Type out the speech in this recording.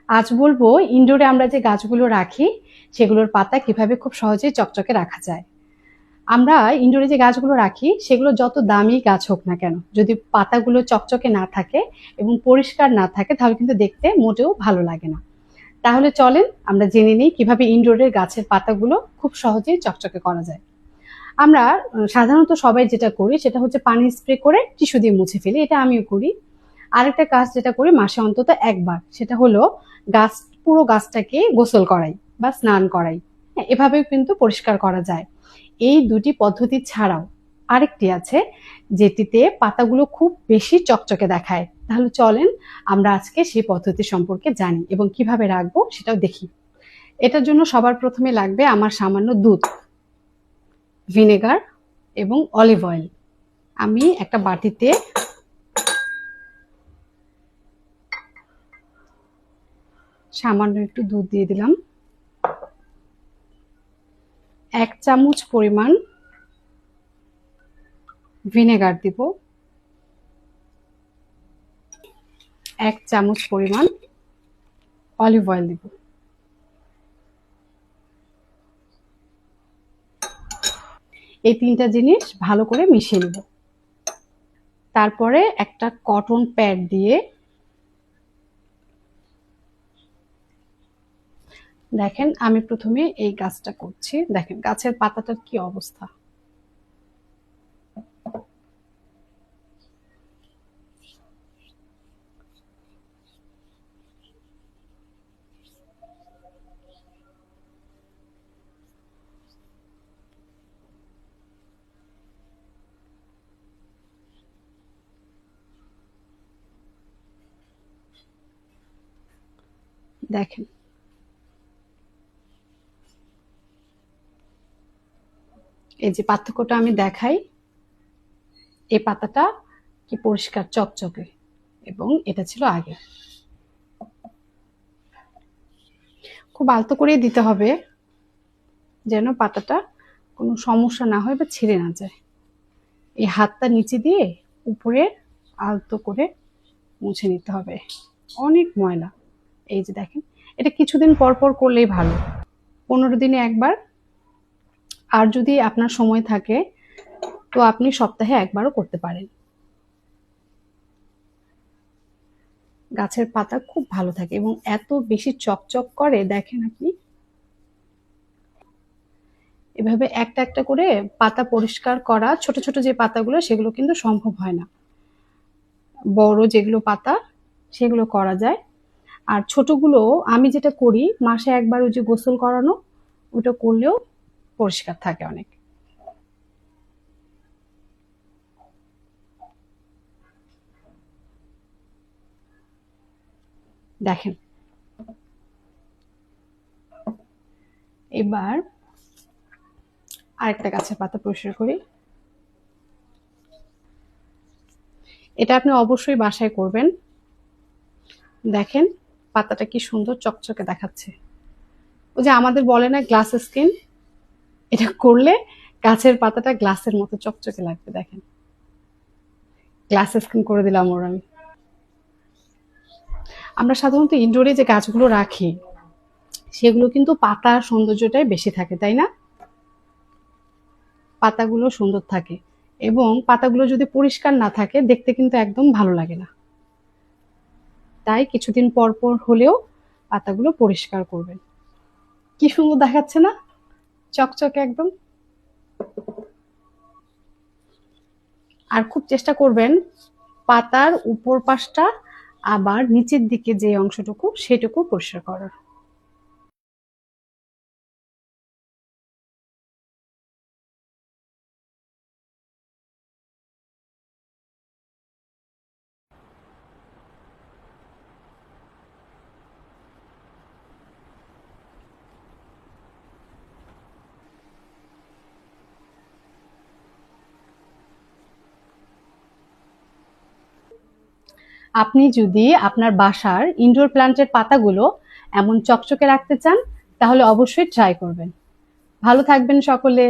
আজ বলবো ইনডোরে আমরা যে গাছগুলো রাখি সেগুলোর পাতা কিভাবে খুব সহজেই চকচকে রাখা যায়। আমরা ইনডোরে যে গাছগুলো রাখি সেগুলো যত দামি গাছ হোক না কেন, যদি পাতাগুলো চকচকে না থাকে এবং পরিষ্কার না থাকে তাহলে কিন্তু দেখতে মোটেও ভালো লাগে না। তাহলে চলেন আমরা জেনে নিই কিভাবে ইনডোরের গাছের পাতাগুলো খুব সহজেই চকচকে করা যায়। আমরা সাধারণত সবাই যেটা করি সেটা হচ্ছে পানি স্প্রে করে টিস্যু দিয়ে মুছে ফেলি, এটা আমিও করি। আরেকটা কাজ যেটা করি মাসে অন্তত একবার, সেটা হলো গাছ পুরো গাছটাকে গোসল করাই বা স্নান করাই। হ্যাঁ, এভাবেও কিন্তু পরিষ্কার করা যায়। এই দুটি পদ্ধতি ছাড়াও আরেকটি আছে যেটিতে পাতাগুলো খুব বেশি চকচকে দেখায়। তাহলে চলেন আমরা আজকে সেই পদ্ধতি সম্পর্কে জানি এবং কিভাবে রাখবো সেটাও দেখি। এটার জন্য সবার প্রথমে লাগবে আমার সামান্য দুধ, ভিনেগার এবং অলিভ অয়েল। আমি একটা বাটিতে সামান্য একটু দুধ দিয়ে দিলাম, 1 চামচ পরিমাণ ভিনেগার দিব, 1 চামচ পরিমাণ অলিভ অয়েল দিব। এই তিনটা জিনিস ভালো করে মিশিয়ে নেব। তারপরে একটা কটন প্যাড দিয়ে দেখেন আমি প্রথমে এই গাছটা করছি। দেখেন গাছের পাতাটার কি অবস্থা। দেখেন এই যে পার্থক্যটা আমি দেখাই, এই পাতাটা কি পরিষ্কার চকচকে, এবং এটা ছিল আগে। খুব আলতো করে দিতে হবে যেন পাতাটা কোনো সমস্যা না হয় বা ছিঁড়ে না যায়। এই হাতটা নিচে দিয়ে উপরে আলতো করে মুছে নিতে হবে, অনেক ময়লা। এই যে দেখেন, এটা কিছুদিন পর পর করলেই ভালো, 15 দিনে একবার। আর যদি আপনার সময় থাকে তো আপনি সপ্তাহে একবারও করতে পারেন। গাছের পাতা খুব ভালো থাকে এবং এত বেশি চকচক করে, দেখেন আপনি এভাবে একটা একটা করে পাতা পরিষ্কার করা, ছোট ছোট যে পাতাগুলো সেগুলো কিন্তু সম্ভব হয় না। বড় যেগুলো পাতা সেগুলো করা যায়। আর ছোটগুলো আমি যেটা করি মাসে একবার ওই যে গোসল করানো, ওটা করলেও পরিষ্কার থাকে অনেক। দেখেন এবার আরেকটা গাছের পাতা পরিষ্কার করি। এটা আপনি অবশ্যই বাসায় করবেন। দেখেন পাতাটা কি সুন্দর চকচকে দেখাচ্ছে। ওই যে আমাদের বলে না গ্লাস স্কিন, এটা করলে গাছের পাতাটা গ্লাসের মতো চকচকে লাগবে। দেখেন গ্লাস স্কিন করে দিলাম ওর আমি। আমরা সাধারণত ইনডোরে যে গাছগুলো রাখি সেগুলো কিন্তু পাতার সৌন্দর্যটাই বেশি থাকে, তাই না? পাতাগুলো সুন্দর থাকে এবং পাতাগুলো যদি পরিষ্কার না থাকে দেখতে কিন্তু একদম ভালো লাগে না। তাই কিছুদিন পর পর হলেও পাতাগুলো পরিষ্কার করবেন। কি সুন্দর দেখাচ্ছে না, চকচকে একদম। আর খুব চেষ্টা করবেন পাতার উপর পাশটা আবার নিচের দিকে যে অংশটুকু সেটুকু পরিষ্কার করার। আপনি যদি আপনার বাসার ইনডোর প্ল্যান্টের পাতাগুলো এমন চকচকে রাখতে চান তাহলে অবশ্যই ট্রাই করবেন। ভালো থাকবেন সকলে।